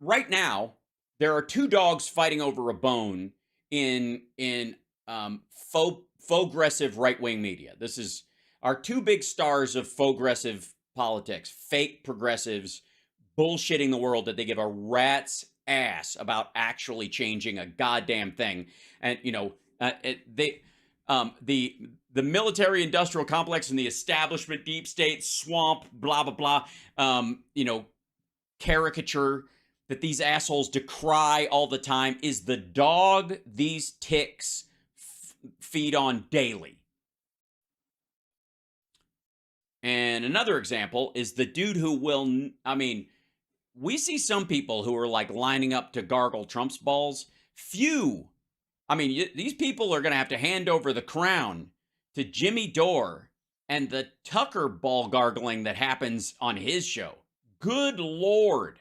right now, there are two dogs fighting over a bone in faux-aggressive right-wing media. This is our two big stars of faux-aggressive politics, fake progressives bullshitting the world that they give a rat's ass about actually changing a goddamn thing. And the military industrial complex and the establishment, deep state, swamp, blah blah blah, caricature that these assholes decry all the time is the dog these ticks feed on daily. And another example is the dude who will, we see some people who are like lining up to gargle Trump's balls. These people are going to have to hand over the crown to Jimmy Dore and the Tucker ball gargling that happens on his show. Good Lord.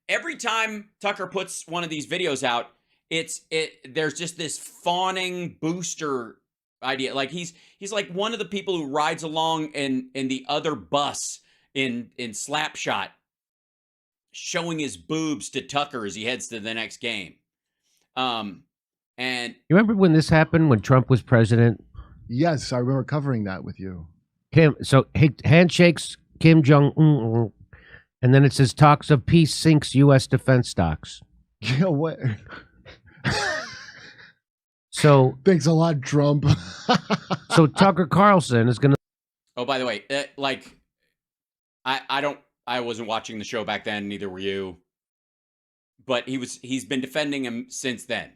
Every time Tucker puts one of these videos out, there's just this fawning booster idea. Like he's like one of the people who rides along in the other bus in Slapshot, showing his boobs to Tucker as he heads to the next game. And you remember when this happened when Trump was president? Yes, I remember covering that with you. So handshakes Kim Jong-un. And then it says talks of peace sinks U.S. defense stocks. Yeah, what? So thanks a lot, Trump. So Tucker Carlson is going to. Oh, by the way, I wasn't watching the show back then. Neither were you. But he's been defending him since then.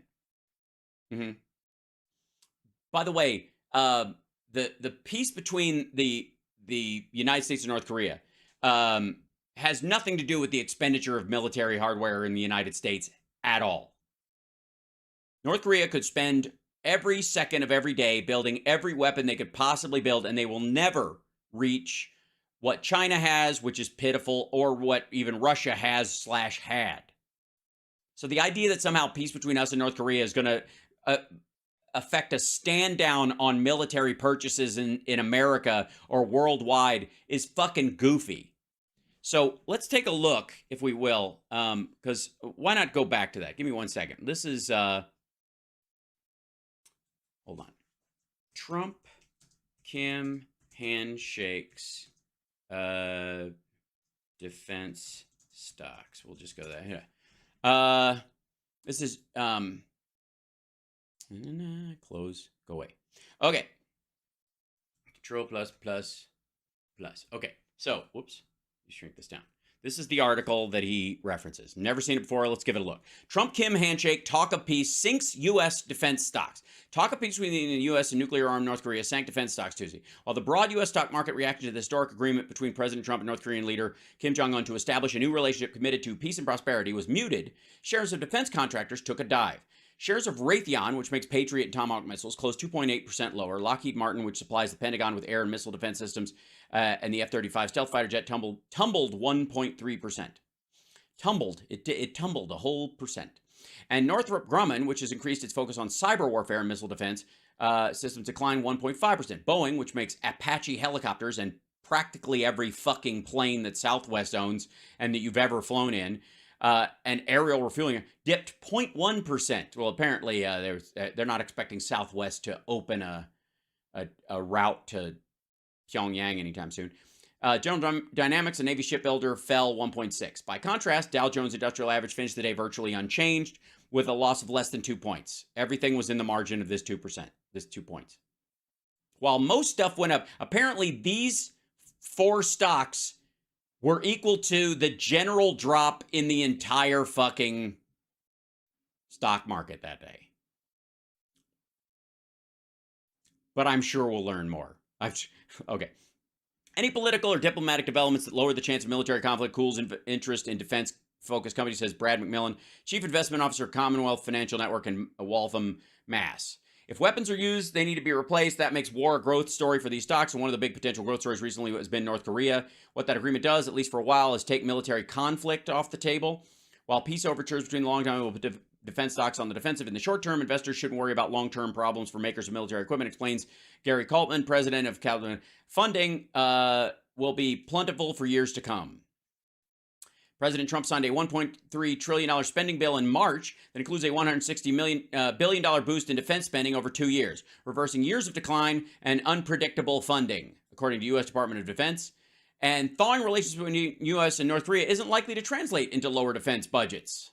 Mm-hmm. By the way, the peace between the United States and North Korea has nothing to do with the expenditure of military hardware in the United States at all. North Korea could spend every second of every day building every weapon they could possibly build, and they will never reach what China has, which is pitiful, or what even Russia has/had. So the idea that somehow peace between us and North Korea is going to affect a stand down on military purchases in America or worldwide is fucking goofy. So let's take a look, if we will, because why not go back to that? Give me 1 second. This is, hold on. Trump, Kim, handshakes, defense stocks. We'll just go there. This is, close, go away. Okay. Control plus. Okay, so, whoops. Shrink this down. This is the article that he references. Never seen it before. Let's give it a look. Trump-Kim handshake, talk of peace, sinks U.S. defense stocks. Talk of peace between the U.S. and nuclear-armed North Korea sank defense stocks Tuesday. While the broad U.S. stock market reacted to the historic agreement between President Trump and North Korean leader Kim Jong-un to establish a new relationship committed to peace and prosperity was muted, shares of defense contractors took a dive. Shares of Raytheon, which makes Patriot and Tomahawk missiles, closed 2.8% lower. Lockheed Martin, which supplies the Pentagon with air and missile defense systems, and the F-35 stealth fighter jet tumbled 1.3%. It tumbled a whole percent. And Northrop Grumman, which has increased its focus on cyber warfare and missile defense systems, declined 1.5%. Boeing, which makes Apache helicopters and practically every fucking plane that Southwest owns and that you've ever flown in, and aerial refueling, dipped 0.1%. Well, apparently they're not expecting Southwest to open a route to Pyongyang anytime soon. General Dynamics, a Navy shipbuilder, fell 1.6. By contrast, Dow Jones Industrial Average finished the day virtually unchanged with a loss of less than 2 points. Everything was in the margin of this 2%, this 2 points. While most stuff went up, apparently these four stocks were equal to the general drop in the entire fucking stock market that day. But I'm sure we'll learn more. Okay. Any political or diplomatic developments that lower the chance of military conflict cools interest in defense-focused companies, says Brad McMillan, Chief Investment Officer, Commonwealth Financial Network in Waltham, Mass. If weapons are used, they need to be replaced. That makes war a growth story for these stocks, and one of the big potential growth stories recently has been North Korea. What that agreement does, at least for a while, is take military conflict off the table. While peace overtures between the long term will put defense stocks on the defensive in the short term, investors shouldn't worry about long-term problems for makers of military equipment, explains Gary Kaltman, president of Kaltman. Funding will be plentiful for years to come. President Trump signed a $1.3 trillion spending bill in March that includes a $160 billion boost in defense spending over 2 years, reversing years of decline and unpredictable funding, according to U.S. Department of Defense. And thawing relations between the U.S. and North Korea isn't likely to translate into lower defense budgets.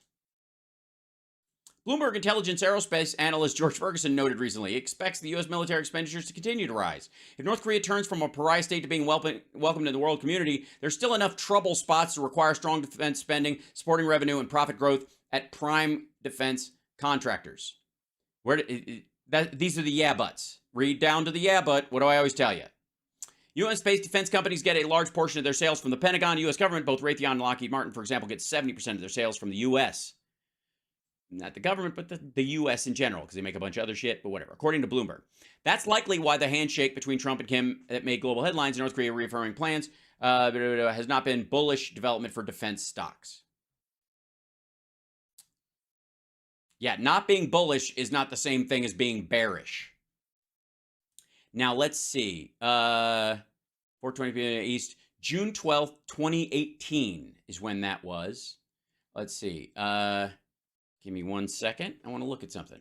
Bloomberg Intelligence aerospace analyst George Ferguson noted recently he expects the U.S. military expenditures to continue to rise. If North Korea turns from a pariah state to being welcomed in the world community, there's still enough trouble spots to require strong defense spending, supporting revenue, and profit growth at prime defense contractors. These are the yeah buts. Read down to the yeah but. What do I always tell you? U.S.-based defense companies get a large portion of their sales from the Pentagon. U.S. government, both Raytheon and Lockheed Martin, for example, get 70% of their sales from the U.S. Not the government, but the U.S. in general, because they make a bunch of other shit, but whatever. According to Bloomberg. That's likely why the handshake between Trump and Kim that made global headlines in North Korea reaffirming plans has not been bullish development for defense stocks. Yeah, not being bullish is not the same thing as being bearish. Now, let's see. 420 p.m. East, June 12th, 2018 is when that was. Let's see. Give me 1 second. I want to look at something.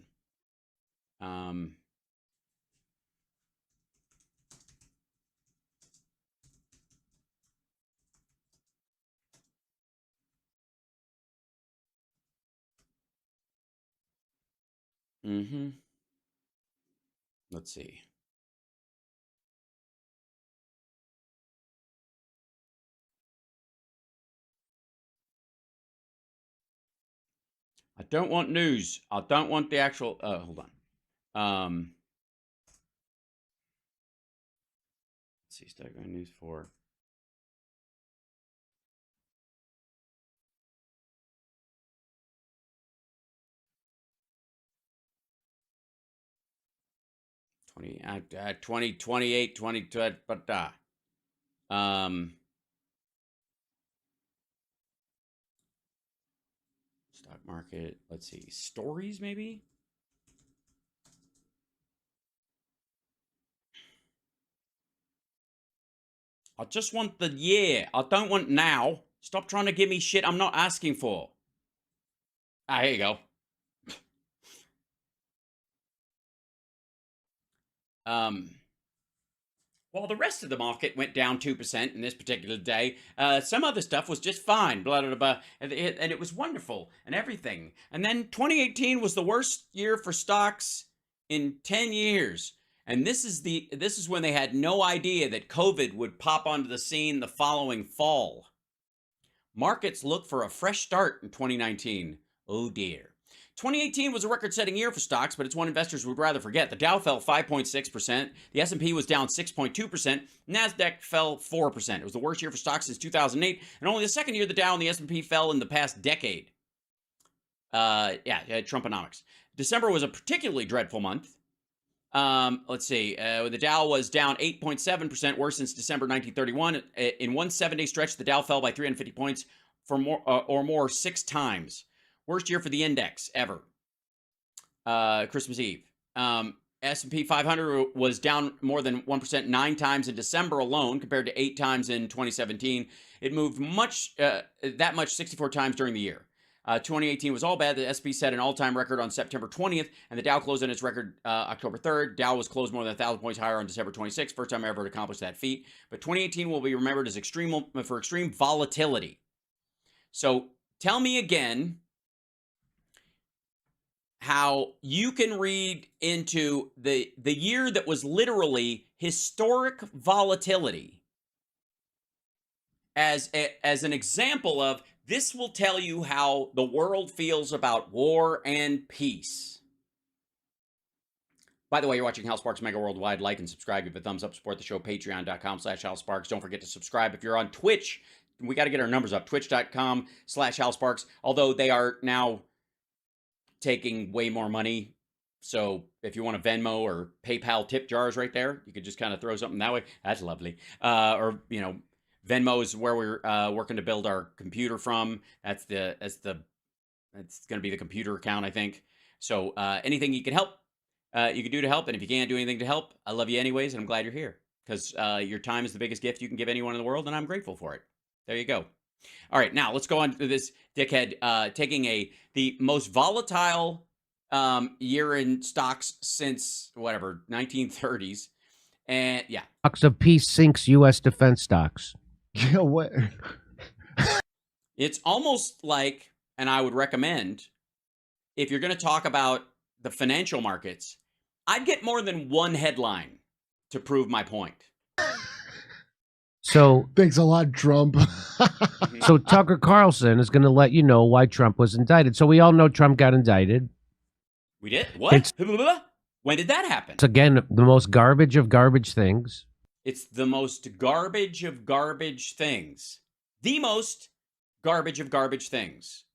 Let's see. I don't want news. I don't want the actual. Hold on. Let's see. Stock news for. Stock market. Let's see. Stories, maybe. I just want the year. I don't want now. Stop trying to give me shit I'm not asking for. Here you go. While the rest of the market went down 2% in this particular day, some other stuff was just fine, blah, blah, blah, and it was wonderful and everything. And then 2018 was the worst year for stocks in 10 years. And this is when they had no idea that COVID would pop onto the scene the following fall. Markets look for a fresh start in 2019. Oh dear. 2018 was a record-setting year for stocks, but it's one investors would rather forget. The Dow fell 5.6%. The S&P was down 6.2%. NASDAQ fell 4%. It was the worst year for stocks since 2008, and only the second year the Dow and the S&P fell in the past decade. Trumponomics. December was a particularly dreadful month. Let's see. The Dow was down 8.7%, worse since December 1931. In one 7-day stretch, the Dow fell by 350 points for more 6 times. Worst year for the index ever. Christmas Eve. S&P 500 was down more than 1% 9 times in December alone, compared to 8 times in 2017. It moved that much 64 times during the year. 2018 was all bad. The S&P set an all-time record on September 20th, and the Dow closed on its record October 3rd. Dow was closed more than 1,000 points higher on December 26th, first time ever to accomplish that feat. But 2018 will be remembered as extreme volatility. So tell me again how you can read into the year that was literally historic volatility as an example of this will tell you how the world feels about war and peace. By the way, you're watching Hal Sparks Mega Worldwide. Like and subscribe. Give a thumbs up. Support the show. Patreon.com/Hal Sparks. Don't forget to subscribe if you're on Twitch. We got to get our numbers up. Twitch.com/Hal Sparks. Although they are now taking way more money. So if you want a Venmo or PayPal tip jars right there, you could just kind of throw something that way. That's lovely. Or, Venmo is where we're working to build our computer from. That's going to be the computer account, I think. So anything you can help, you can do to help. And if you can't do anything to help, I love you anyways. And I'm glad you're here because your time is the biggest gift you can give anyone in the world. And I'm grateful for it. There you go. All right, now let's go on to this dickhead taking the most volatile year in stocks since whatever 1930s, and yeah, Talks of peace sinks U.S. defense stocks. Yeah, what? it's almost like, and I would recommend if you're going to talk about the financial markets, I'd get more than one headline to prove my point. So, Thanks a lot, Trump. so Tucker Carlson is going to let you know why Trump was indicted. So we all know Trump got indicted. We did? What? When did that happen? It's again the most garbage of garbage things. It's the most garbage of garbage things. The most garbage of garbage things.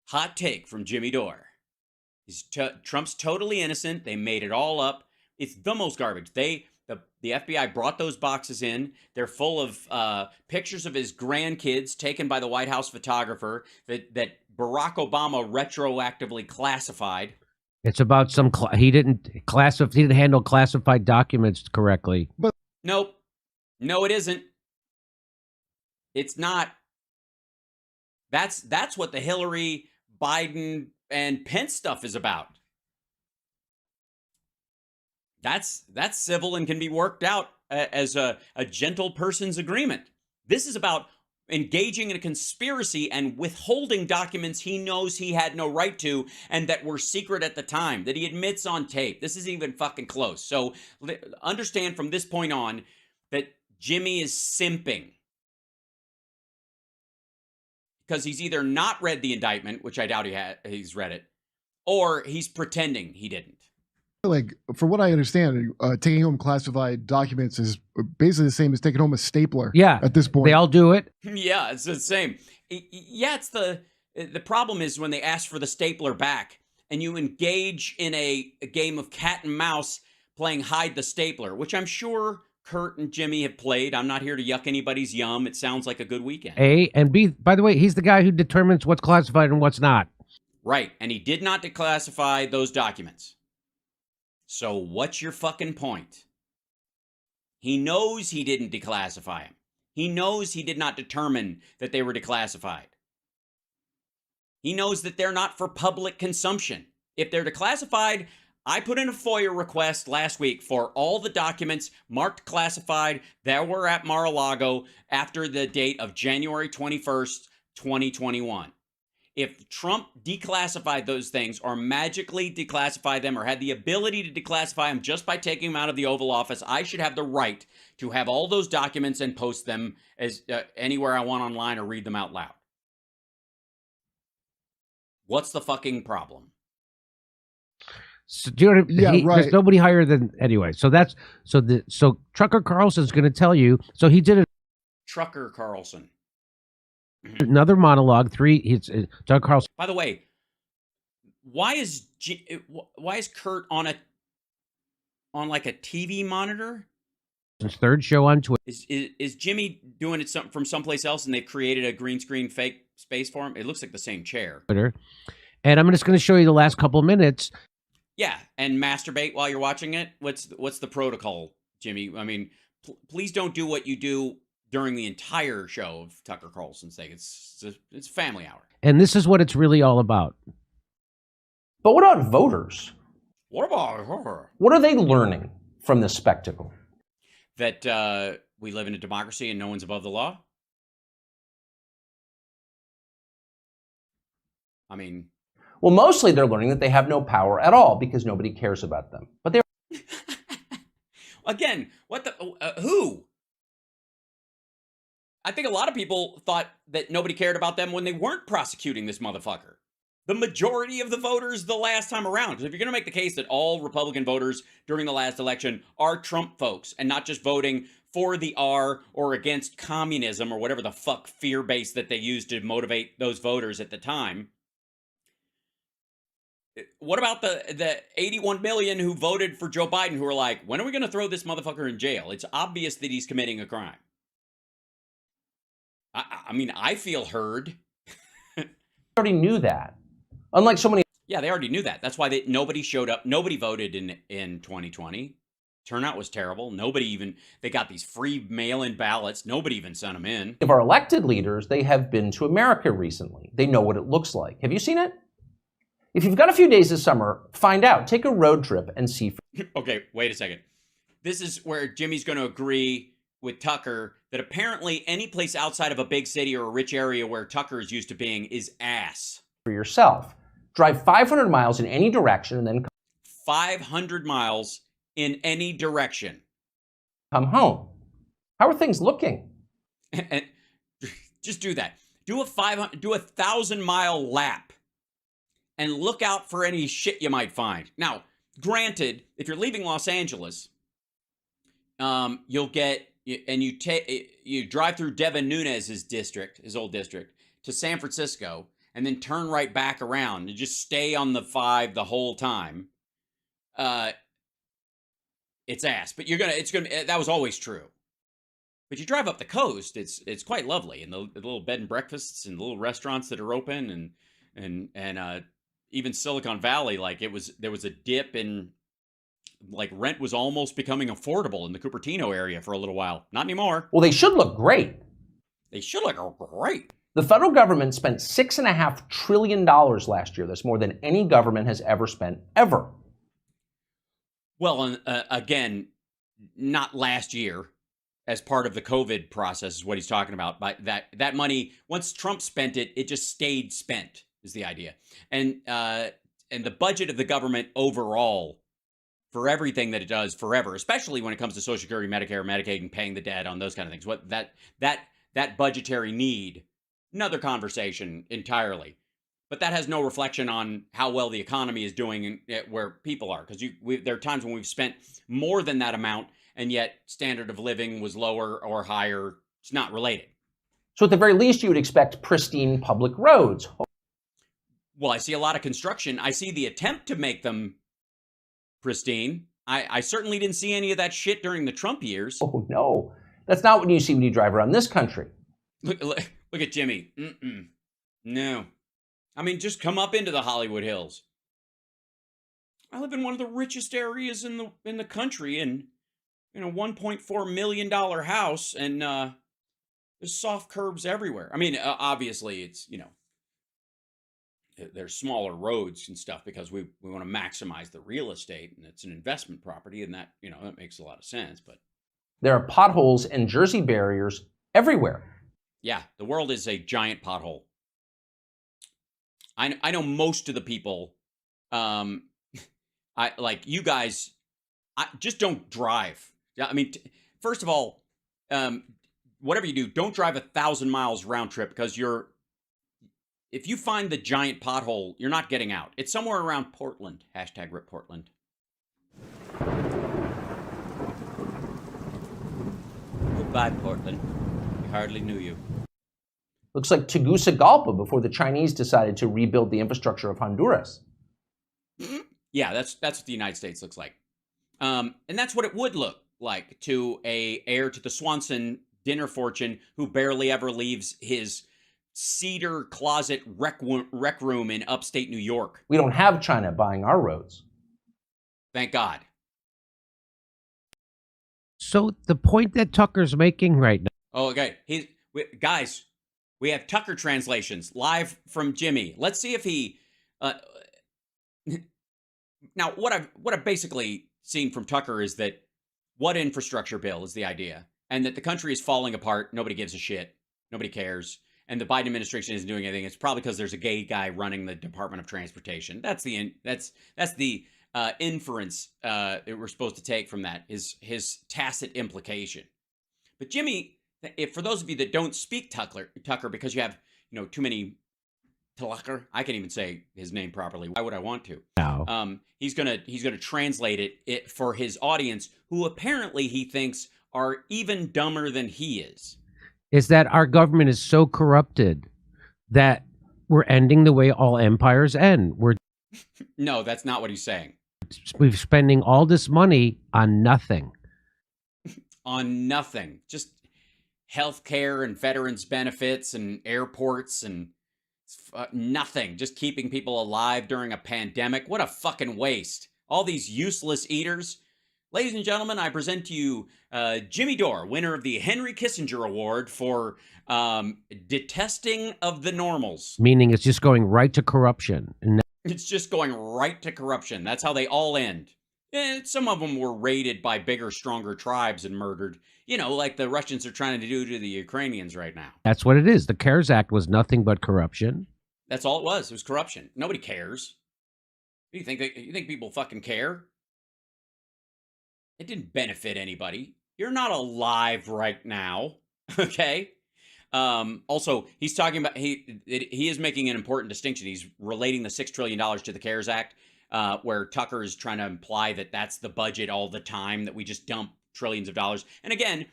Hot take from Jimmy Dore. Trump's totally innocent. They made it all up. It's the most garbage. The FBI brought those boxes in. They're full of pictures of his grandkids taken by the White House photographer that Barack Obama retroactively classified. It's about some he didn't handle classified documents correctly. Nope. No, it isn't. It's not. That's what the Hillary, Biden, and Pence stuff is about. That's civil and can be worked out as a gentle person's agreement. This is about engaging in a conspiracy and withholding documents he knows he had no right to and that were secret at the time, that he admits on tape. This isn't even fucking close. So understand from this point on that Jimmy is simping. Because he's either not read the indictment, which I doubt he's read it, or he's pretending he didn't. Like, for what I understand, taking home classified documents is basically the same as taking home a stapler. Yeah, at this point, they all do it. Yeah, it's the same. Yeah, it's the problem is when they ask for the stapler back and you engage in a game of cat and mouse playing hide the stapler, which I'm sure Kurt and Jimmy have played. I'm not here to yuck anybody's yum. It sounds like a good weekend. A and B, by the way, he's the guy who determines what's classified and what's not. Right, and he did not declassify those documents. So what's your fucking point? He knows he didn't declassify them. He knows he did not determine that they were declassified. He knows that they're not for public consumption. If they're declassified, I put in a FOIA request last week for all the documents marked classified that were at Mar-a-Lago after the date of January 21st, 2021. If Trump declassified those things or magically declassified them or had the ability to declassify them just by taking them out of the Oval Office, I should have the right to have all those documents and post them as anywhere I want online or read them out loud. What's the fucking problem? So, do you know, right. There's nobody higher than anyway. So so Tucker Carlson's going to tell you. So he did Trucker Carlson. another monologue. Tucker Carlson. By the way, why is Kurt on like a TV monitor? His third show on Twitter. Is Jimmy doing it from someplace else and they've created a green screen fake space for him? It looks like the same chair. And I'm just going to show you the last couple of minutes. Yeah, and masturbate while you're watching it. What's the protocol, Jimmy? I mean, please don't do what you do during the entire show of Tucker Carlson's thing. It's family hour. And this is what it's really all about. But what about voters? What about her? What are they learning from this spectacle? That we live in a democracy and no one's above the law? I mean... Well, mostly they're learning that they have no power at all because nobody cares about them. But they're... Again, what the... who? I think a lot of people thought that nobody cared about them when they weren't prosecuting this motherfucker. The majority of the voters the last time around. Because if you're going to make the case that all Republican voters during the last election are Trump folks and not just voting for the R or against communism or whatever the fuck fear base that they used to motivate those voters at the time. What about the 81 million who voted for Joe Biden who are like, when are we going to throw this motherfucker in jail? It's obvious that he's committing a crime. I mean, I feel heard. They already knew that. Unlike so many... Yeah, they already knew that. That's why nobody showed up. Nobody voted in 2020. Turnout was terrible. They got these free mail-in ballots. Nobody even sent them in. Of our elected leaders, they have been to America recently. They know what it looks like. Have you seen it? If you've got a few days this summer, find out. Take a road trip and see. Okay, wait a second. This is where Jimmy's going to agree with Tucker that apparently any place outside of a big city or a rich area where Tucker is used to being is ass. For yourself. Drive 500 miles in any direction and then 500 miles in any direction. Come home. How are things looking? And just do that. Do a 1,000-mile lap and look out for any shit you might find. Now, granted, if you're leaving Los Angeles, you'll get, and you drive through Devin Nunes's district, his old district, to San Francisco, and then turn right back around and just stay on the 5 the whole time. It's ass, but that was always true. But you drive up the coast, it's quite lovely, and the little bed and breakfasts and the little restaurants that are open, and even Silicon Valley, like there was a dip in, like, rent was almost becoming affordable in the Cupertino area for a little while. Not anymore. Well, they should look great. They should look great. The federal government spent $6.5 trillion last year. That's more than any government has ever spent, ever. Well, again, not last year as part of the COVID process is what he's talking about. But that money, once Trump spent it, it just stayed spent is the idea. And the budget of the government overall for everything that it does forever, especially when it comes to Social Security, Medicare, Medicaid, and paying the debt on those kind of things. What that budgetary need, another conversation entirely. But that has no reflection on how well the economy is doing and where people are. Because there are times when we've spent more than that amount, and yet standard of living was lower or higher. It's not related. So at the very least, you would expect pristine public roads. Well, I see a lot of construction. I see the attempt to make them pristine. I certainly didn't see any of that shit during the Trump years. Oh, no. That's not what you see when you drive around this country. Look at Jimmy. No. I mean, just come up into the Hollywood Hills. I live in one of the richest areas in the country, and in a $1.4 million house, and there's soft curbs everywhere. I mean, obviously, it's, there's smaller roads and stuff because we want to maximize the real estate, and it's an investment property, and that, that makes a lot of sense. But there are potholes and Jersey barriers everywhere. Yeah, the world is a giant pothole. I know most of the people, I like you guys, just don't drive. I mean, first of all, whatever you do, don't drive 1,000 miles round trip because if you find the giant pothole, you're not getting out. It's somewhere around Portland. Hashtag rip Portland. Goodbye, Portland. We hardly knew you. Looks like Tegucigalpa before the Chinese decided to rebuild the infrastructure of Honduras. Yeah, that's what the United States looks like. And that's what it would look like to a heir to the Swanson dinner fortune who barely ever leaves his cedar closet rec room in upstate New York. We don't have China buying our roads. Thank God. So the point that Tucker's making right now. Oh, okay. Guys, we have Tucker translations live from Jimmy. Let's see if he. Now, what I've basically seen from Tucker is that what infrastructure bill is the idea, and that the country is falling apart. Nobody gives a shit. Nobody cares. And the Biden administration isn't doing anything. It's probably because there's a gay guy running the Department of Transportation. That's the inference that we're supposed to take from that, his tacit implication. But Jimmy, for those of you that don't speak Tucker because you have too many Tucker, I can't even say his name properly. Why would I want to? No. He's gonna translate it for his audience, who apparently he thinks are even dumber than he is that our government is so corrupted that we're ending the way all empires end. No, that's not what he's saying. We're spending all this money on nothing. On nothing. Just healthcare and veterans benefits and airports and nothing. Just keeping people alive during a pandemic. What a fucking waste. All these useless eaters. Ladies and gentlemen, I present to you Jimmy Dore, winner of the Henry Kissinger Award for detesting of the normals. Meaning it's just going right to corruption. And It's just going right to corruption. That's how they all end. Some of them were raided by bigger, stronger tribes and murdered. You know, like the Russians are trying to do to the Ukrainians right now. that's what it is. The CARES Act was nothing but corruption. That's all it was. It was corruption. Nobody cares. You think people fucking care? It didn't benefit anybody. You're not alive right now. Okay. Also, he's talking about he is making an important distinction. He's relating the $6 trillion to the CARES Act, where Tucker is trying to imply that that's the budget all the time, that we just dump trillions of dollars. And again,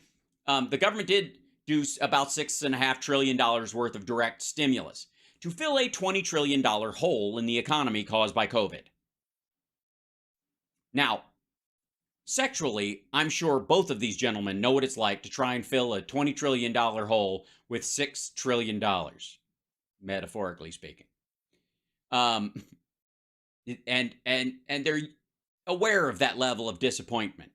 the government did do about $6.5 trillion worth of direct stimulus to fill a $20 trillion hole in the economy caused by COVID. Now, sexually, I'm sure both of these gentlemen know what it's like to try and fill a $20 trillion hole with $6 trillion, metaphorically speaking. And they're aware of that level of disappointment.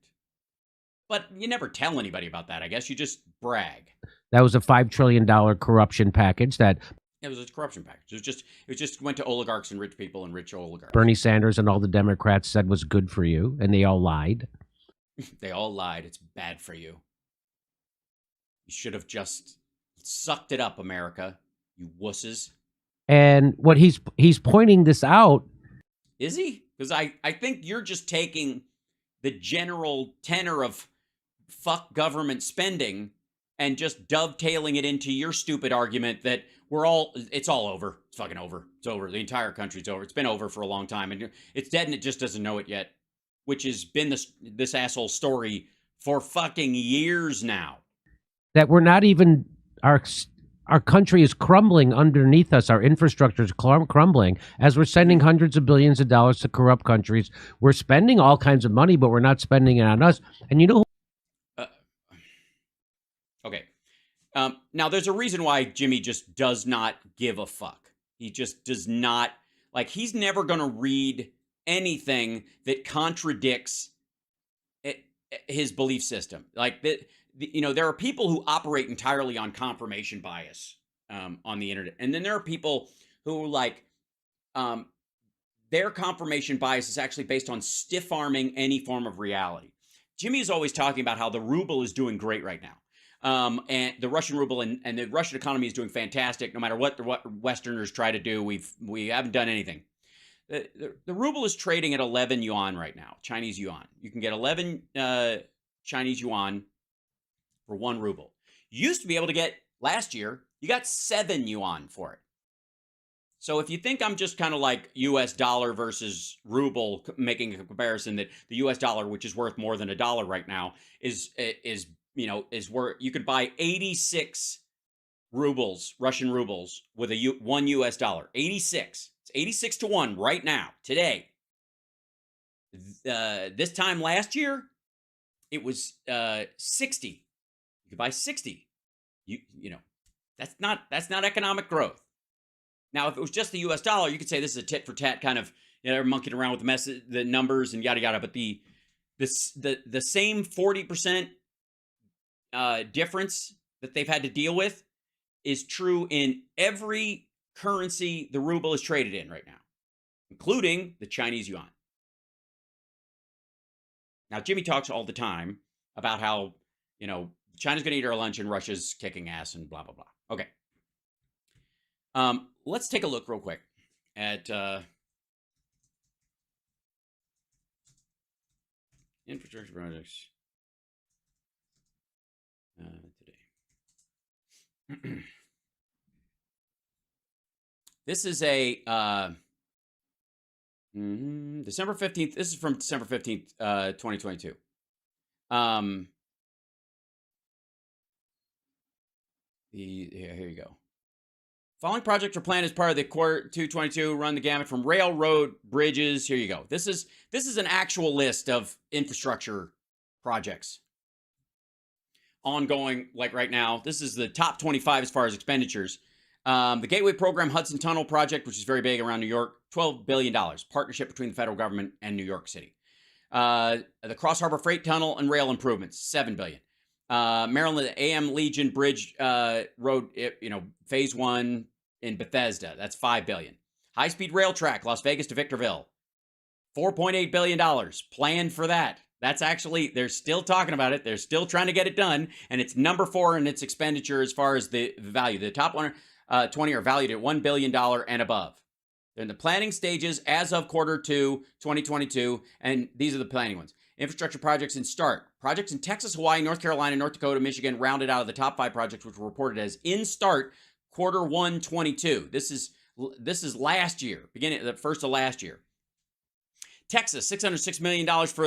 But you never tell anybody about that, I guess. You just brag. That was a $5 trillion corruption package that It was a corruption package. It just went to oligarchs and rich people and rich oligarchs. Bernie Sanders and all the Democrats said was good for you, and they all lied. They all lied. It's bad for you. You should have just sucked it up, America, you wusses. And what he's pointing this out. Is he? Because I think you're just taking the general tenor of fuck government spending and just dovetailing it into your stupid argument that it's all over. It's fucking over. It's over. The entire country's over. It's been over for a long time. And it's dead and it just doesn't know it yet, which has been this asshole story for fucking years now. That we're not even, our country is crumbling underneath us. Our infrastructure is crumbling as we're sending hundreds of billions of dollars to corrupt countries. We're spending all kinds of money, but we're not spending it on us. And you know, okay. Now, there's a reason why Jimmy just does not give a fuck. He just does not, like, he's never going to read anything that contradicts his belief system. Like, there are people who operate entirely on confirmation bias on the internet. And then there are people who, like, their confirmation bias is actually based on stiff-arming any form of reality. Jimmy is always talking about how the ruble is doing great right now. And the Russian ruble and the Russian economy is doing fantastic. No matter what Westerners try to do, we haven't done anything. The ruble is trading at 11 yuan right now, Chinese yuan. You can get 11 Chinese yuan for 1 ruble. You used to be able to get, last year, you got 7 yuan for it. So if you think I'm just kind of like US dollar versus ruble, making a comparison that the US dollar, which is worth more than $1 right now, is where you could buy 86 rubles, Russian rubles, with one US dollar. 86. It's 86 to 1 right now, today. This time last year, it was 60. You could buy 60. You know, that's not economic growth. Now, if it was just the US dollar, you could say this is a tit for tat kind of, they're monkeying around with the numbers and yada yada. But the same 40% difference that they've had to deal with is true in every currency the ruble is traded in right now, including the Chinese yuan. Now, Jimmy talks all the time about how, China's going to eat our lunch and Russia's kicking ass and blah, blah, blah. Okay. Let's take a look real quick at infrastructure projects today. This is a December 15th. This is from December 15th, 2022. Here you go. Following projects are planned as part of the Core 222. Run the gamut from railroad, bridges. Here you go. This is an actual list of infrastructure projects ongoing. Like right now, this is the top 25 as far as expenditures. The Gateway Program Hudson Tunnel project, which is very big around New York, $12 billion. Partnership between the federal government and New York City. The Cross Harbor Freight Tunnel and rail improvements, $7 billion. Maryland AM Legion Bridge Road, phase 1 in Bethesda, that's $5 billion. High-speed rail track, Las Vegas to Victorville, $4.8 billion planned for that. That's actually, they're still talking about it. They're still trying to get it done. And it's number 4 in its expenditure as far as the value. The top 20 are valued at $1 billion and above. They're in the planning stages as of Q2 2022. And these are the planning ones. Infrastructure projects in start. Projects in Texas, Hawaii, North Carolina, North Dakota, Michigan rounded out of the top 5 projects, which were reported as in start Q1 22. This is last year, beginning the first of last year. Texas, $606 million for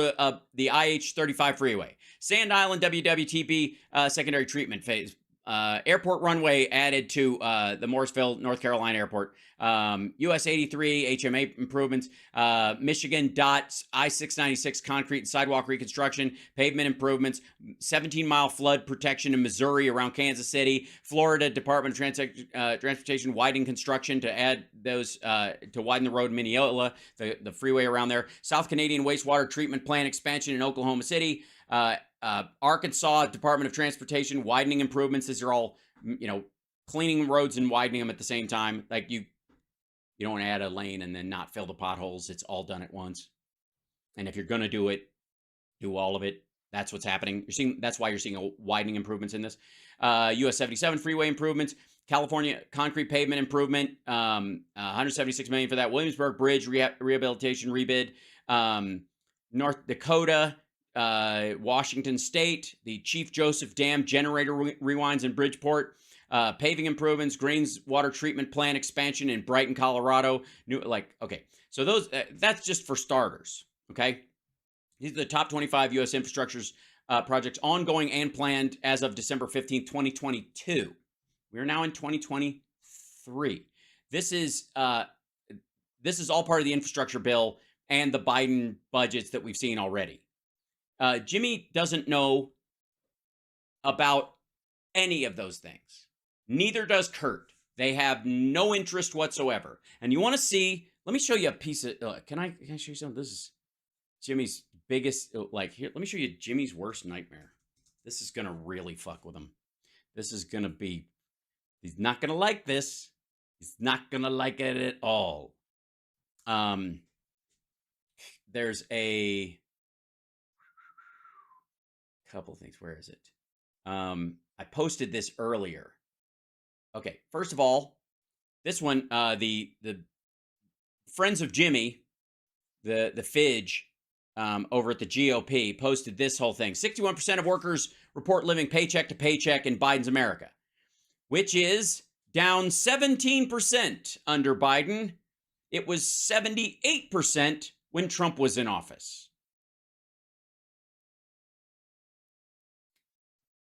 the IH-35 freeway. Sand Island WWTP secondary treatment phase. Airport runway added to the Morrisville, North Carolina airport. US 83 HMA improvements. Michigan DOT I-696 concrete and sidewalk reconstruction. Pavement improvements. 17-mile flood protection in Missouri around Kansas City. Florida Department of Transportation widening construction to add those to widen the road in Mineola, the freeway around there. South Canadian wastewater treatment plant expansion in Oklahoma City. Arkansas Department of Transportation widening improvements. These are all, cleaning roads and widening them at the same time. Like you don't add a lane and then not fill the potholes. It's all done at once. And if you're going to do it, do all of it. That's what's happening. That's why you're seeing a widening improvements in this. US 77 freeway improvements. California concrete pavement improvement. $176 million for that. Williamsburg Bridge rehabilitation rebid. North Dakota. Washington State, the Chief Joseph Dam generator rewinds in Bridgeport, paving improvements, Grains water treatment plant expansion in Brighton, Colorado. So those that's just for starters. Okay, these are the top 25 U.S. infrastructures projects ongoing and planned as of December 15th, 2022. We are now in 2023. This is all part of the infrastructure bill and the Biden budgets that we've seen already. Jimmy doesn't know about any of those things. Neither does Kurt. They have no interest whatsoever. And you want to see, let me show you a piece of, can I show you something? This is Jimmy's biggest, here, let me show you Jimmy's worst nightmare. This is going to really fuck with him. This is going to be, he's not going to like this. He's not going to like it at all. There's a couple things. Where is it? I posted this earlier. Okay, first of all, this one, the Friends of Jimmy, the Fidge, over at the GOP posted this whole thing. 61% of workers report living paycheck to paycheck in Biden's America, which is down 17% under Biden. It was 78% when Trump was in office.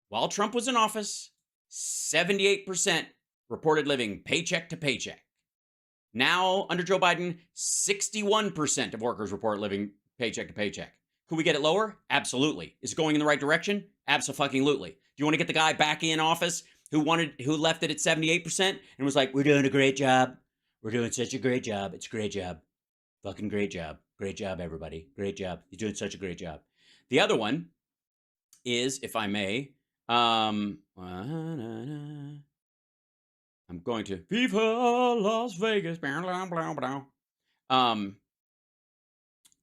While Trump was in office, 78% reported living paycheck to paycheck. Now, under Joe Biden, 61% of workers report living paycheck to paycheck. Could we get it lower? Absolutely. Is it going in the right direction? Absolutely. Do you want to get the guy back in office who left it at 78% and was like, we're doing a great job. We're doing such a great job. It's a great job. Fucking great job. Great job, everybody. Great job. You're doing such a great job. The other one is, if I may, I'm going to Viva Las Vegas.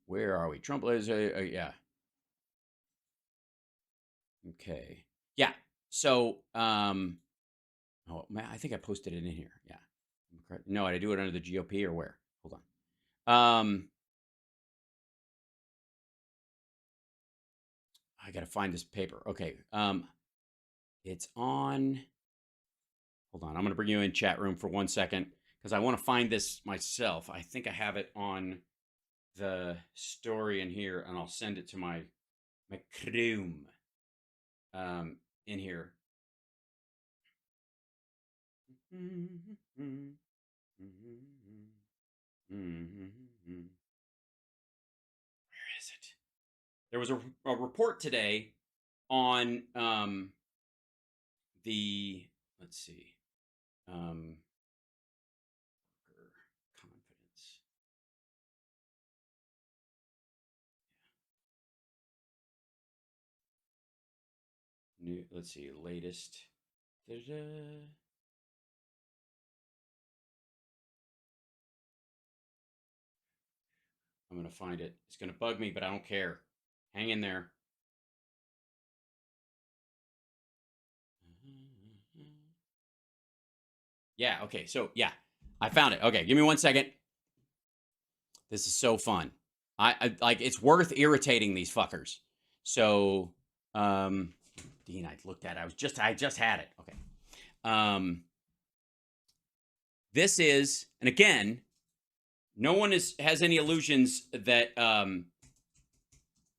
Where are we? Trump is yeah. Okay. Yeah. So oh man, I think I posted it in here. Yeah. No, did I do it under the GOP or where? Hold on. I gotta find this paper. Okay. It's on. Hold on. I'm going to bring you in chat room for 1 second because I want to find this myself. I think I have it on the story in here, and I'll send it to my crew in here. Where is it? There was a report today on the, let's see, confidence. let's see, latest. Da-da. I'm going to find it. It's going to bug me, but I don't care. Hang in there. Yeah, okay. So, yeah, I found it. Okay, give me 1 second. This is so fun. I like, it's worth irritating these fuckers. So, Dean, I looked at it. I just had it. Okay. This is, and again, no one has any illusions that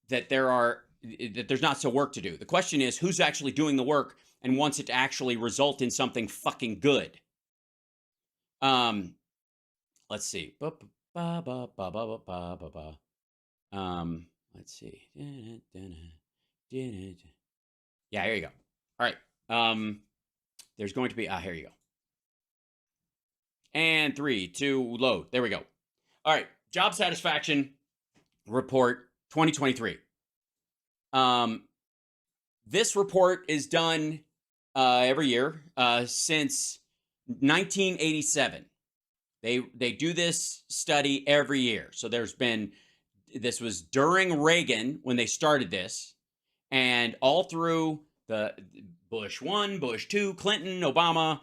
that there's not still work to do. The question is who's actually doing the work and wants it to actually result in something fucking good. Let's see. Let's see. Yeah, here you go. All right. There's going to be here you go. And 3, 2, load. There we go. All right. Job satisfaction report 2023. This report is done every year since 1987. They do this study every year. So this was during Reagan when they started this, and all through the Bush 1, Bush 2, Clinton, Obama,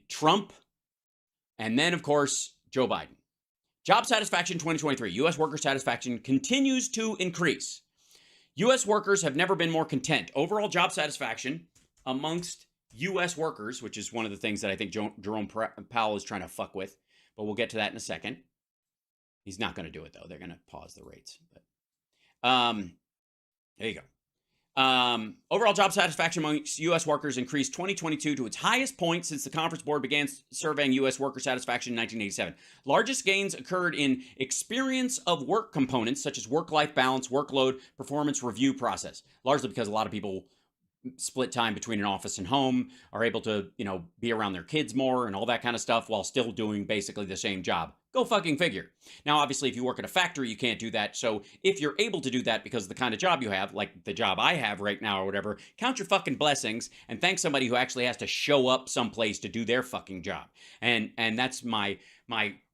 Trump, and then, of course, Joe Biden. Job satisfaction 2023. U.S. worker satisfaction continues to increase. U.S. workers have never been more content. Overall job satisfaction amongst U.S. workers, which is one of the things that I think Jerome Powell is trying to fuck with, but we'll get to that in a second. He's not going to do it, though. They're going to pause the rates. But there you go. Overall job satisfaction amongst U.S. workers increased 2022 to its highest point since the Conference Board began surveying U.S. worker satisfaction in 1987. Largest gains occurred in experience of work components such as work-life balance, workload, performance review process, largely because a lot of people split time between an office and home, are able to, be around their kids more and all that kind of stuff while still doing basically the same job. Go fucking figure. Now, obviously, if you work at a factory, you can't do that. So if you're able to do that because of the kind of job you have, like the job I have right now or whatever, count your fucking blessings and thank somebody who actually has to show up someplace to do their fucking job. And that's my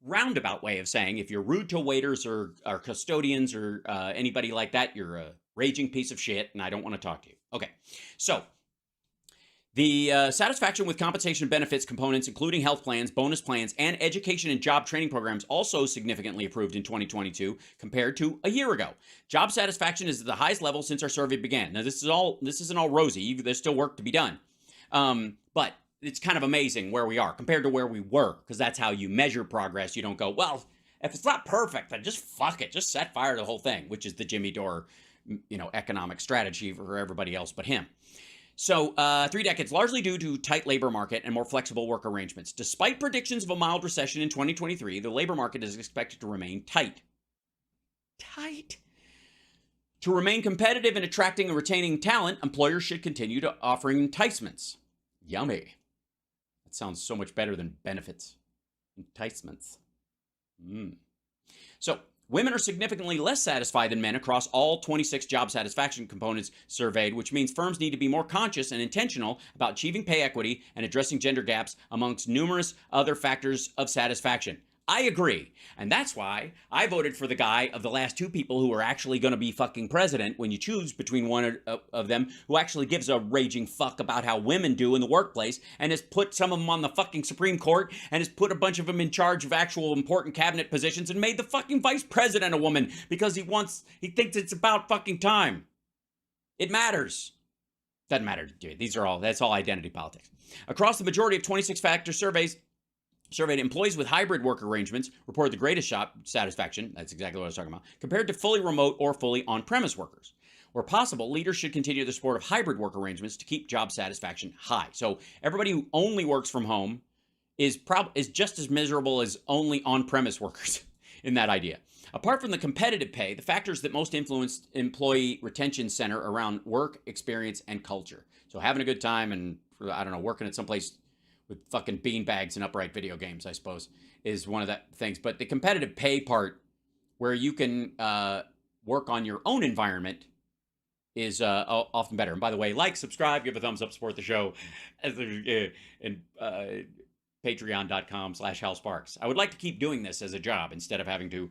roundabout way of saying if you're rude to waiters or custodians or anybody like that, you're a raging piece of shit and I don't want to talk to you. Okay, so the satisfaction with compensation benefits components, including health plans, bonus plans, and education and job training programs also significantly improved in 2022 compared to a year ago. Job satisfaction is at the highest level since our survey began. Now, this isn't all rosy. There's still work to be done. But it's kind of amazing where we are compared to where we were, because that's how you measure progress. You don't go, well, if it's not perfect, then just fuck it. Just set fire to the whole thing, which is the Jimmy Dore, economic strategy for everybody else but him. So 3 decades, largely due to tight labor market and more flexible work arrangements. Despite predictions of a mild recession in 2023, the labor market is expected to remain tight. To remain competitive in attracting and retaining talent, employers should continue to offering enticements. Yummy. That sounds so much better than benefits. Enticements. So, women are significantly less satisfied than men across all 26 job satisfaction components surveyed, which means firms need to be more conscious and intentional about achieving pay equity and addressing gender gaps amongst numerous other factors of satisfaction. I agree. And that's why I voted for the guy of the last 2 people who are actually going to be fucking president when you choose between one of them who actually gives a raging fuck about how women do in the workplace and has put some of them on the fucking Supreme Court and has put a bunch of them in charge of actual important cabinet positions and made the fucking vice president a woman because he thinks it's about fucking time. It matters. Doesn't matter, dude. That's all identity politics. Across the majority of 26 factor surveys, surveyed employees with hybrid work arrangements reported the greatest job satisfaction, that's exactly what I was talking about, compared to fully remote or fully on-premise workers. Where possible, leaders should continue the support of hybrid work arrangements to keep job satisfaction high. So everybody who only works from home is just as miserable as only on-premise workers in that idea. Apart from the competitive pay, the factors that most influence employee retention center around work, experience, and culture. So having a good time and, working at someplace with fucking beanbags and upright video games, I suppose, is one of the things. But the competitive pay part, where you can work on your own environment, is often better. And by the way, like, subscribe, give a thumbs up, support the show, and patreon.com/HalSparks. I would like to keep doing this as a job instead of having to,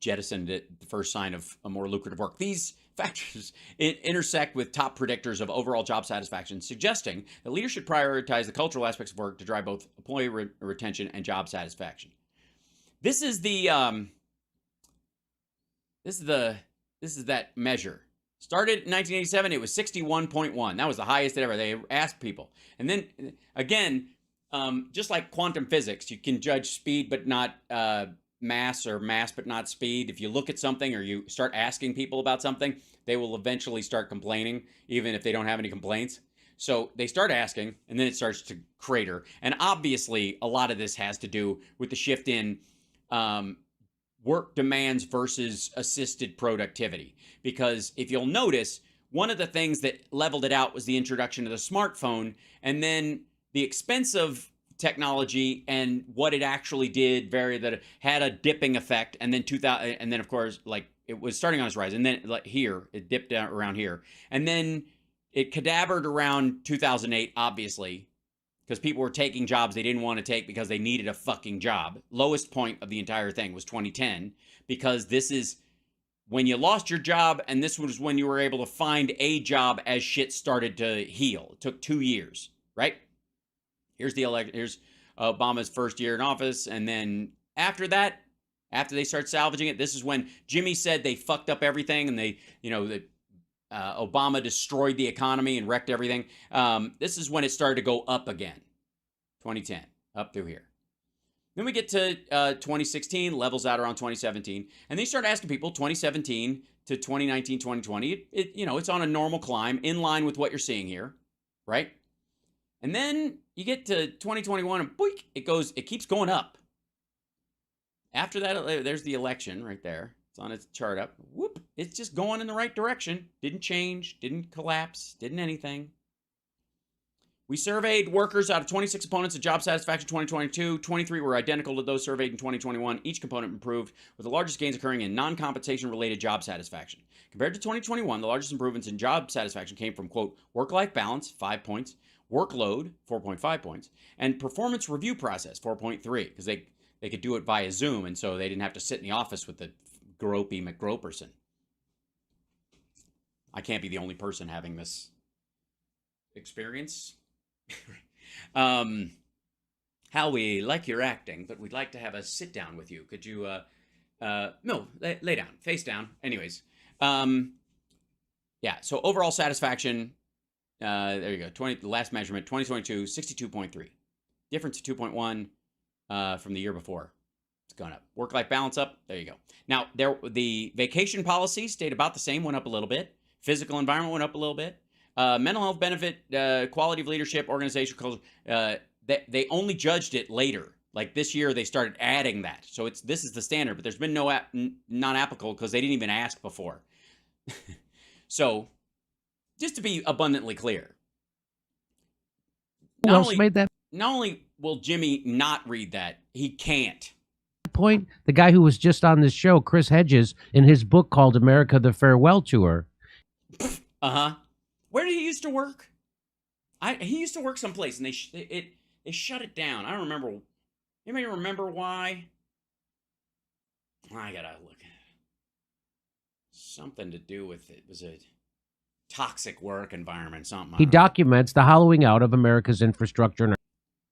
jettison the first sign of a more lucrative work. These factors intersect with top predictors of overall job satisfaction, suggesting that leaders should prioritize the cultural aspects of work to drive both employee retention and job satisfaction. This is that measure. Started in 1987, it was 61.1. That was the highest ever. They asked people. And then, again, just like quantum physics, you can judge speed but not mass, or mass but not speed. If you look at something or you start asking people about something, they will eventually start complaining, even if they don't have any complaints. So they start asking, and then it starts to crater. And obviously, a lot of this has to do with the shift in work demands versus assisted productivity. Because if you'll notice, one of the things that leveled it out was the introduction of the smartphone, and then the expense of technology and what it actually did that it had a dipping effect. And then 2000, and then of course, like, it was starting on its rise, and then like here it dipped down around here, and then it cadavered around 2008, obviously, because people were taking jobs they didn't want to take because they needed a fucking job. Lowest point of the entire thing was 2010, because this is when you lost your job, and this was when you were able to find a job as shit started to heal. It took 2 years, right? Here's Obama's first year in office, and then after that, after they start salvaging it, this is when Jimmy said they fucked up everything, and Obama destroyed the economy and wrecked everything. This is when it started to go up again. 2010, up through here. Then we get to 2016, levels out around 2017. And they start asking people, 2017 to 2019, 2020, it's on a normal climb, in line with what you're seeing here, right? And then you get to 2021, and boink, it keeps going up. After that, there's the election right there. It's on its chart up. Whoop, it's just going in the right direction. Didn't change, didn't collapse, didn't anything. We surveyed workers out of 26 components of job satisfaction 2022. 23 were identical to those surveyed in 2021. Each component improved, with the largest gains occurring in non-compensation related job satisfaction. Compared to 2021, the largest improvements in job satisfaction came from, quote, work-life balance, 5 points, workload, 4.5 points, and performance review process, 4.3, because they could do it via Zoom, and so they didn't have to sit in the office with the gropey McGroperson. I can't be the only person having this experience. Hal, we like your acting, but we'd like to have a sit down with you. Could you, lay down, face down. Anyways, yeah, so overall satisfaction, there you go, the last measurement, 2022, 62.3. Difference of 2.1 from the year before. It's gone up. Work-life balance up, there you go. Now, the vacation policy stayed about the same, went up a little bit. Physical environment went up a little bit. Mental health benefit, quality of leadership, organizational culture, they only judged it later. Like this year, they started adding that. So this is the standard, but there's been no non-applicable because they didn't even ask before. So, just to be abundantly clear. Who else made that Not only will Jimmy not read that, he can't. point? The guy who was just on this show, Chris Hedges, in his book called America, the Farewell Tour. Uh-huh. Where did he used to work? He used to work someplace, and they shut it down. I don't remember. Anybody remember why? I gotta look. Something to do with it. Was a toxic work environment, something. He documents the hollowing out of America's infrastructure.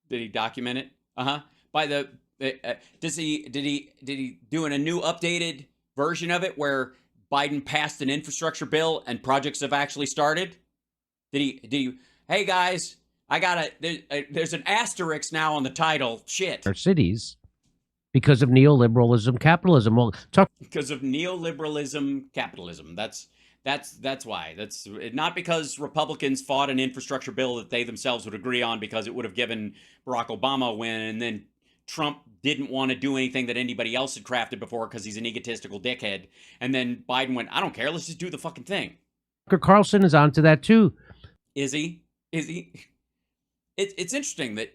Did he document it? Uh-huh. By the did he do a new updated version of it where Biden passed an infrastructure bill and projects have actually started? Did he hey guys, there's an asterisk now on the title. Shit. Our cities because of neoliberalism, capitalism. Well, because of neoliberalism, capitalism. That's why. That's not because Republicans fought an infrastructure bill that they themselves would agree on because it would have given Barack Obama a win, and then Trump didn't want to do anything that anybody else had crafted before because he's an egotistical dickhead. And then Biden went, I don't care, let's just do the fucking thing. Tucker Carlson is onto that too. Is he? It's interesting that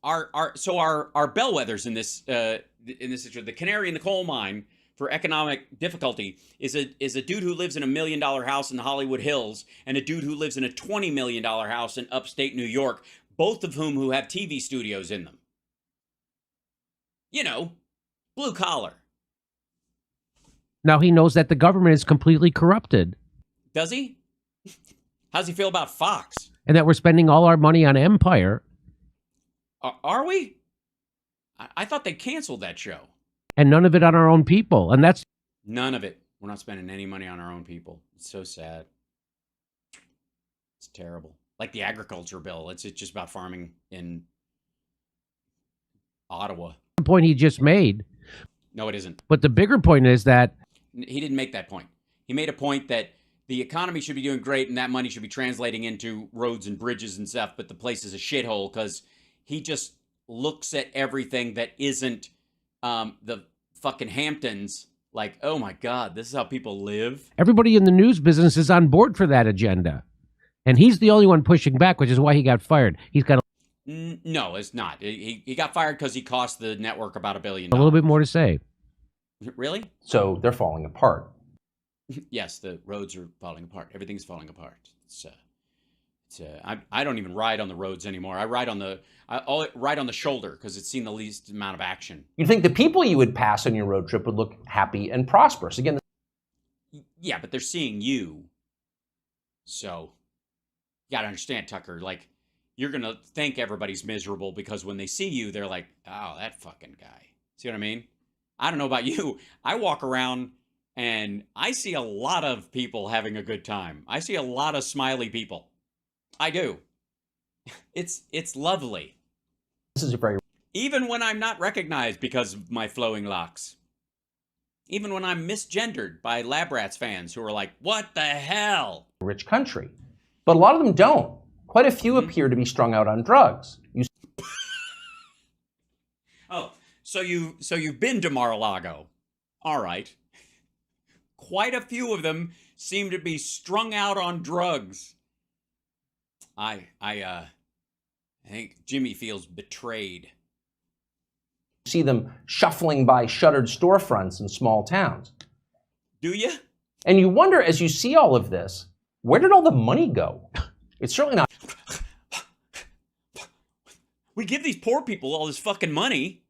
our bellwethers in this situation, the canary in the coal mine for economic difficulty is a dude who lives in $1 million house in the Hollywood Hills and a dude who lives in a $20 million house in upstate New York, both of whom who have TV studios in them. You know, blue collar. Now he knows that the government is completely corrupted. Does he? How's he feel about Fox? And that we're spending all our money on Empire. Are we? I thought they canceled that show. And none of it on our own people. And that's... None of it. We're not spending any money on our own people. It's so sad. It's terrible. Like the agriculture bill. It's just about farming in Ottawa. The point he just made. No, it isn't. But the bigger point is that... He didn't make that point. He made a point that the economy should be doing great and that money should be translating into roads and bridges and stuff, but the place is a shithole because he just looks at everything that isn't the fucking Hamptons like, oh my God, this is how people live. Everybody in the news business is on board for that agenda. And he's the only one pushing back, which is why he got fired. He's got No, it's not. He got fired because he cost the network about $1 billion. a little bit more to say. Really? So they're falling apart. Yes, the roads are falling apart. Everything's falling apart. I don't even ride on the roads anymore. I ride on the shoulder because it's seen the least amount of action. You'd think the people you would pass on your road trip would look happy and prosperous. Again, Yeah, but they're seeing you. So, you gotta understand, Tucker, like, you're gonna think everybody's miserable because when they see you, they're like, oh, that fucking guy. See what I mean? I don't know about you. I walk around and I see a lot of people having a good time. I see a lot of smiley people. I do. It's lovely. this is a very Even when I'm not recognized because of my flowing locks. Even when I'm misgendered by Lab Rats fans who are like, what the hell? rich country. But a lot of them don't. Quite a few appear to be strung out on drugs. Oh, so you've been to Mar-a-Lago. All right. Quite a few of them seem to be strung out on drugs. I think Jimmy feels betrayed. See them shuffling by shuttered storefronts in small towns. Do you? And you wonder, as you see all of this, where did all the money go? It's certainly not. We give these poor people all this fucking money,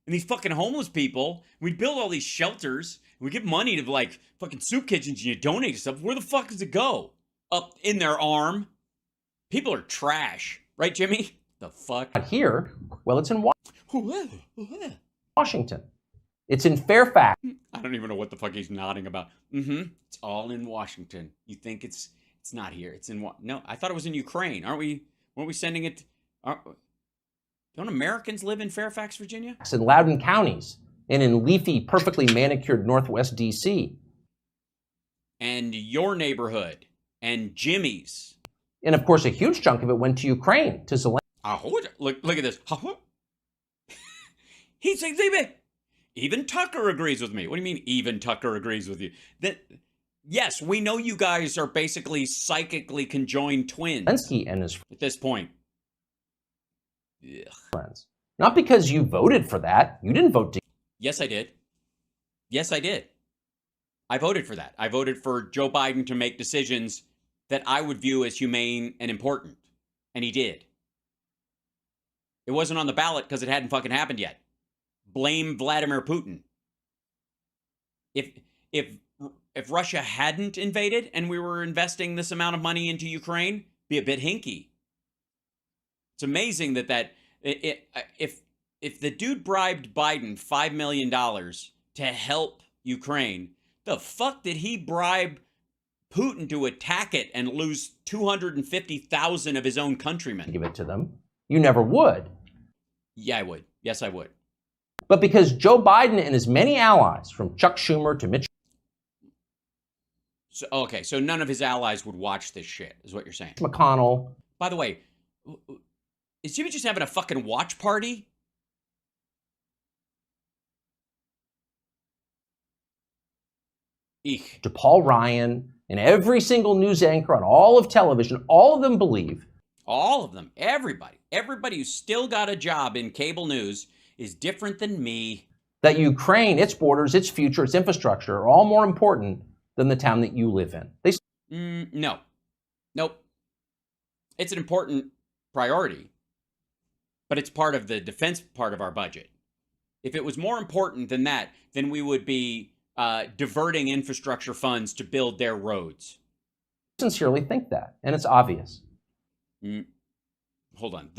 and these fucking homeless people, we build all these shelters, and we give money to like fucking soup kitchens, and you donate stuff. Where the fuck does it go? Up in their arm? People are trash. Right, Jimmy? The fuck? Not here. Well, it's in Washington. It's in Fairfax. I don't even know what the fuck he's nodding about. It's all in Washington. You think it's not here. It's in no, I thought it was in Ukraine. Weren't we sending it? Don't Americans live in Fairfax, Virginia? In Loudoun counties and in leafy, perfectly manicured Northwest DC. And your neighborhood and Jimmy's. And of course, a huge chunk of it went to Ukraine, to Zelensky. Look at this. He says, even Tucker agrees with me. What do you mean even Tucker agrees with you? Yes, we know you guys are basically psychically conjoined twins. Zelensky and his at this point. friends. Not because you voted for that. You didn't vote to. Yes, I did. Yes, I did. I voted for that. I voted for Joe Biden to make decisions that I would view as humane and important. And he did. It wasn't on the ballot because it hadn't fucking happened yet. Blame Vladimir Putin. If Russia hadn't invaded and we were investing this amount of money into Ukraine, be a bit hinky. It's amazing if the dude bribed Biden $5 million to help Ukraine, the fuck did he bribe Putin to attack it and lose 250,000 of his own countrymen? Give it to them. You never would. Yeah, I would. Yes, I would. But because Joe Biden and his many allies, from Chuck Schumer to Mitch So none of his allies would watch this shit, is what you're saying. McConnell. By the way, is Jimmy just having a fucking watch party? Eek. To Paul Ryan and every single news anchor on all of television, all of them believe. All of them. Everybody who's still got a job in cable news is different than me. that Ukraine, its borders, its future, its infrastructure are all more important than the town that you live in. No. Nope. It's an important priority, but it's part of the defense part of our budget. If it was more important than that, then we would be diverting infrastructure funds to build their roads. I sincerely think that, and it's obvious. Hold on.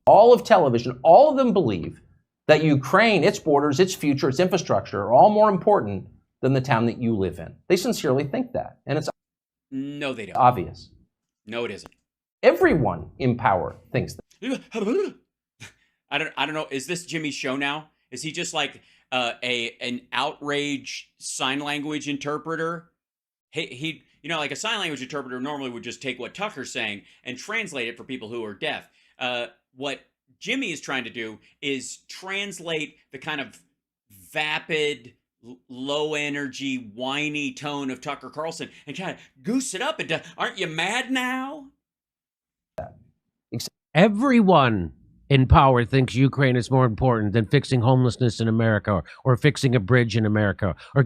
All of television, all of them believe that Ukraine, its borders, its future, its infrastructure are all more important than the town that you live in. They sincerely think that, and it's No, they don't. obvious. No, it isn't. Everyone in power thinks that. I don't know. Is this Jimmy's show now? Is he just like an outrage sign language interpreter? He like a sign language interpreter normally would just take what Tucker's saying and translate it for people who are deaf. What Jimmy is trying to do is translate the kind of vapid, low energy, whiny tone of Tucker Carlson and kind of goose it up into, aren't you mad now? Everyone in power thinks Ukraine is more important than fixing homelessness in America or fixing a bridge in America. Or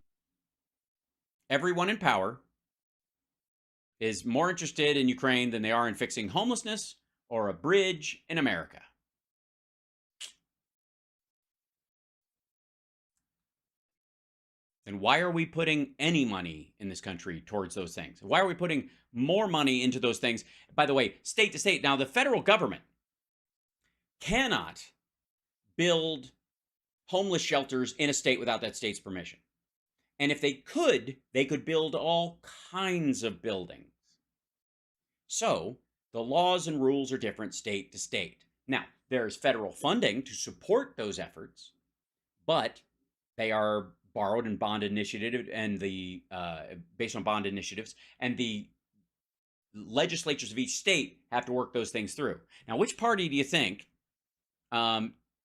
everyone in power is more interested in Ukraine than they are in fixing homelessness or a bridge in America. Then why are we putting any money in this country towards those things? Why are we putting more money into those things? By the way, state to state. Now, the federal government cannot build homeless shelters in a state without that state's permission. And if they could build all kinds of buildings. So the laws and rules are different state to state. Now, there's federal funding to support those efforts, but they are borrowed and bond initiative and the based on bond initiatives, and the legislatures of each state have to work those things through. Now, which party do you think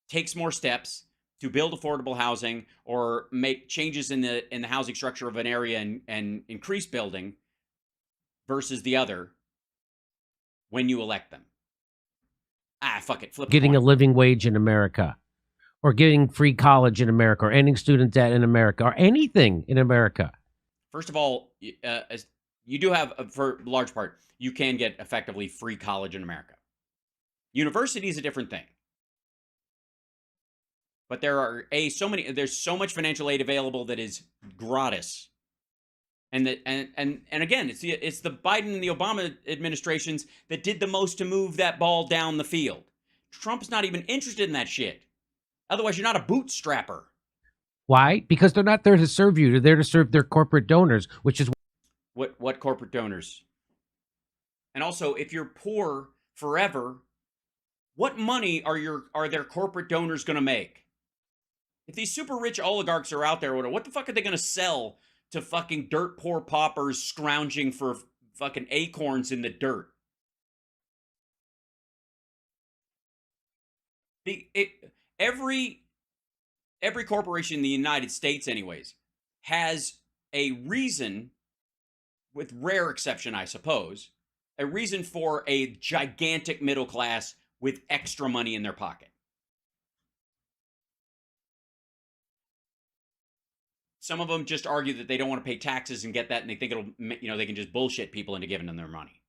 takes more steps to build affordable housing or make changes in the housing structure of an area and increase building versus the other when you elect them? Fuck it. Flip getting a living wage in America, or getting free college in America, or ending student debt in America, or anything in America. First of all, you do have, for large part, you can get effectively free college in America. University is a different thing. But there's so much financial aid available that is gratis. And again, it's the Biden and the Obama administrations that did the most to move that ball down the field. Trump's not even interested in that shit. Otherwise, you're not a bootstrapper. Why? Because they're not there to serve you. They're there to serve their corporate donors, which is what corporate donors. And also, if you're poor forever, what money are their corporate donors going to make? If these super rich oligarchs are out there, what the fuck are they going to sell to fucking dirt poor paupers scrounging for fucking acorns in the dirt? Every corporation in the United States, anyways, has a reason, with rare exception, I suppose, a reason for a gigantic middle class with extra money in their pocket. Some of them just argue that they don't want to pay taxes and get that, and they think they can just bullshit people into giving them their money.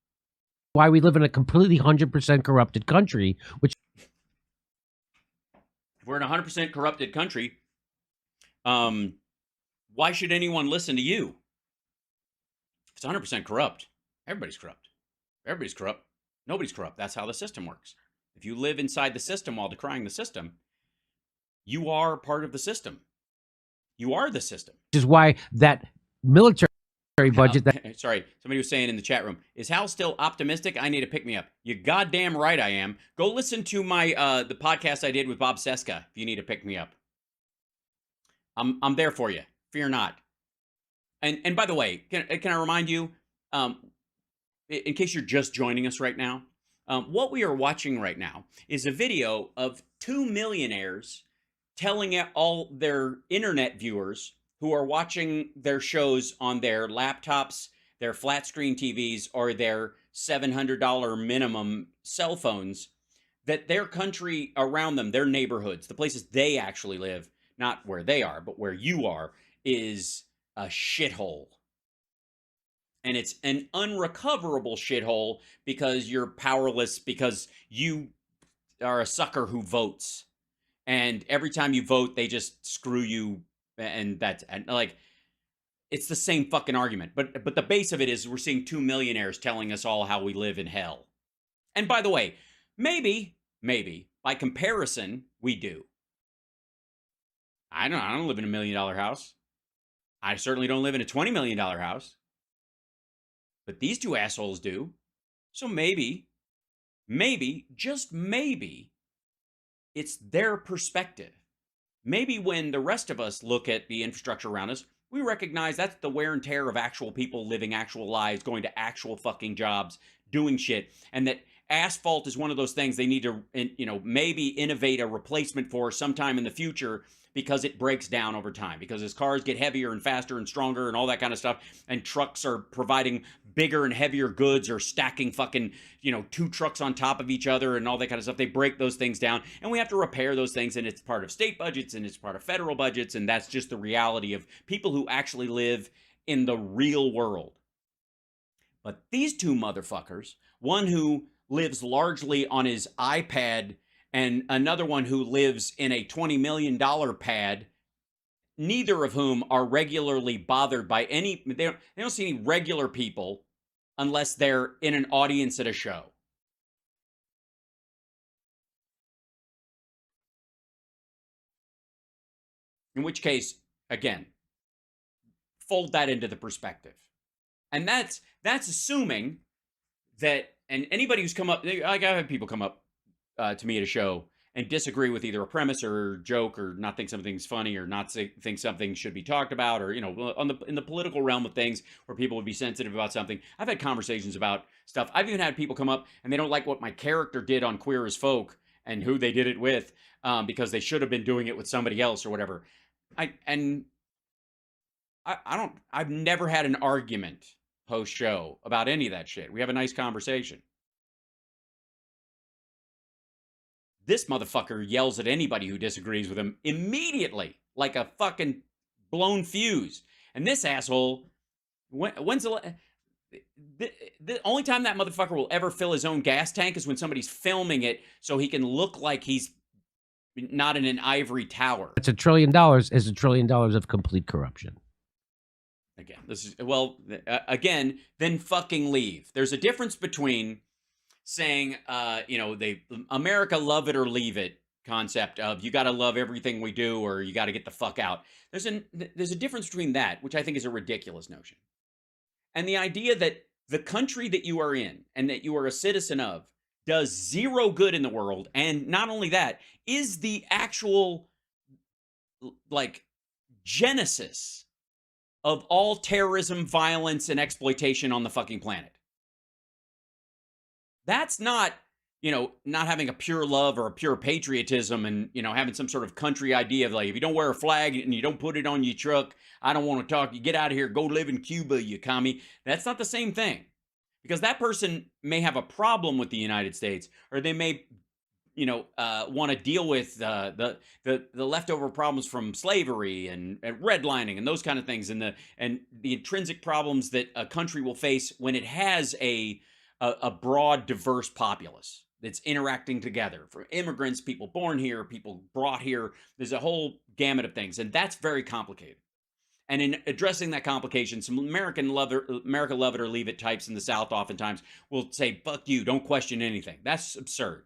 Why we live in a completely 100% corrupted country, which... If we're in a 100% corrupted country, why should anyone listen to you? If it's 100% corrupt, everybody's corrupt. Everybody's corrupt. Nobody's corrupt. That's how the system works. If you live inside the system while decrying the system, you are part of the system. You are the system. Which is why that military budget... Sorry, somebody was saying in the chat room, is Hal still optimistic? I need to pick me up. You goddamn right I am. Go listen to my the podcast I did with Bob Seska if you need to pick me up. I'm there for you. Fear not. And by the way, can I remind you, in case you're just joining us right now, what we are watching right now is a video of two millionaires telling all their internet viewers who are watching their shows on their laptops, their flat screen TVs, or their $700 minimum cell phones, that their country around them, their neighborhoods, the places they actually live, not where they are, but where you are, is a shithole. And it's an unrecoverable shithole because you're powerless, because you are a sucker who votes. And every time you vote, they just screw you. And that's and like, it's the same fucking argument. But the base of it is we're seeing 2 millionaires telling us all how we live in hell. And by the way, maybe by comparison, we do. I don't live in $1 million house. I certainly don't live in a $20 million house. But these two assholes do. So maybe, just maybe, it's their perspective. Maybe when the rest of us look at the infrastructure around us, we recognize that's the wear and tear of actual people living actual lives, going to actual fucking jobs, doing shit, and that asphalt is one of those things they need to, maybe innovate a replacement for sometime in the future, because it breaks down over time, because as cars get heavier and faster and stronger and all that kind of stuff, and trucks are providing bigger and heavier goods, or stacking fucking, 2 trucks on top of each other and all that kind of stuff, they break those things down, and we have to repair those things, and it's part of state budgets and it's part of federal budgets, and that's just the reality of people who actually live in the real world. But these two motherfuckers, one who lives largely on his iPad and another one who lives in a $20 million pad, neither of whom are regularly bothered by they don't see any regular people unless they're in an audience at a show. In which case, again, fold that into the perspective. And that's assuming that, and anybody who's come up, I've had people come up to me at a show and disagree with either a premise or joke, or not think something's funny, or not think something should be talked about, or in the political realm of things where people would be sensitive about something. I've had conversations about stuff. I've even had people come up and they don't like what my character did on Queer as Folk and who they did it with, because they should have been doing it with somebody else or whatever. I've never had an argument post show about any of that shit. We have a nice conversation. This motherfucker yells at anybody who disagrees with him immediately, like a fucking blown fuse. And this asshole, when's the only time that motherfucker will ever fill his own gas tank is when somebody's filming it so he can look like he's not in an ivory tower. It's $1 trillion is $1 trillion of complete corruption. Again, again, then fucking leave. There's a difference between saying, America love it or leave it concept of you got to love everything we do or you got to get the fuck out. There's a difference between that, which I think is a ridiculous notion, and the idea that the country that you are in and that you are a citizen of does zero good in the world, and not only that, is the actual genesis of all terrorism, violence, and exploitation on the fucking planet. That's not, not having a pure love or a pure patriotism and, having some sort of country idea of if you don't wear a flag and you don't put it on your truck, I don't want to talk. You get out of here, go live in Cuba, you commie. That's not the same thing. Because that person may have a problem with the United States, or they may, want to deal with the leftover problems from slavery and redlining and those kind of things, and the intrinsic problems that a country will face when it has a broad, diverse populace that's interacting together. For immigrants, people born here, people brought here, there's a whole gamut of things, and that's very complicated. And in addressing that complication, some America love it or leave it types in the South oftentimes will say, fuck you, don't question anything. That's absurd.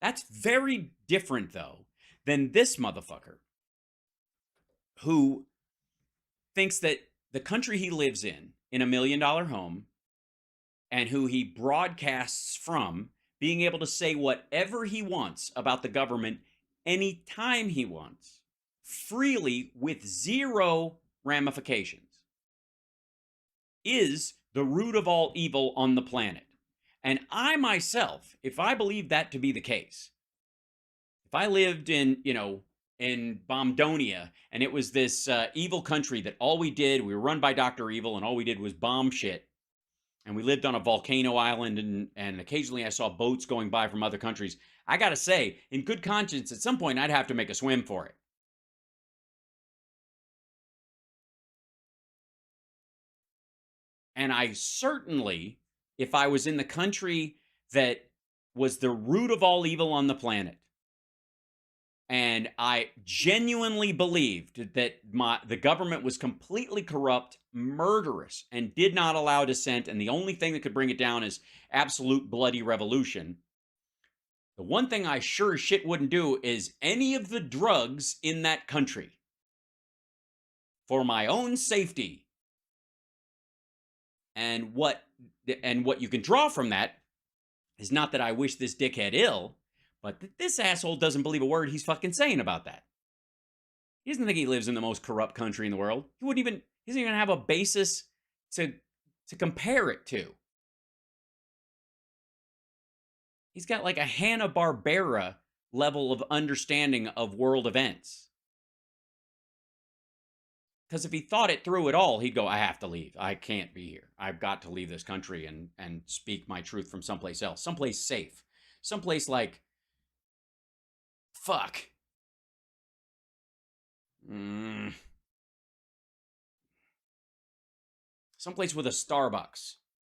That's very different, though, than this motherfucker who thinks that the country he lives in $1 million home, and who he broadcasts from, being able to say whatever he wants about the government anytime he wants, freely with zero ramifications, is the root of all evil on the planet. And I myself, if I believe that to be the case, if I lived in Bomdonia, and it was this evil country that all we did, we were run by Dr. Evil, and all we did was bomb shit, and we lived on a volcano island, and occasionally I saw boats going by from other countries, I gotta say, in good conscience, at some point I'd have to make a swim for it. And I certainly, if I was in the country that was the root of all evil on the planet, and I genuinely believed that the government was completely corrupt, murderous, and did not allow dissent, and the only thing that could bring it down is absolute bloody revolution, the one thing I sure as shit wouldn't do is any of the drugs in that country. For my own safety. And what you can draw from that is not that I wish this dickhead ill, but that this asshole doesn't believe a word he's fucking saying about that. He doesn't think he lives in the most corrupt country in the world. He doesn't even have a basis to compare it to. He's got like a Hanna-Barbera level of understanding of world events. Because if he thought it through at all, he'd go, I have to leave. I can't be here. I've got to leave this country and speak my truth from someplace else. Someplace safe. Someplace like, fuck. Someplace with a Starbucks.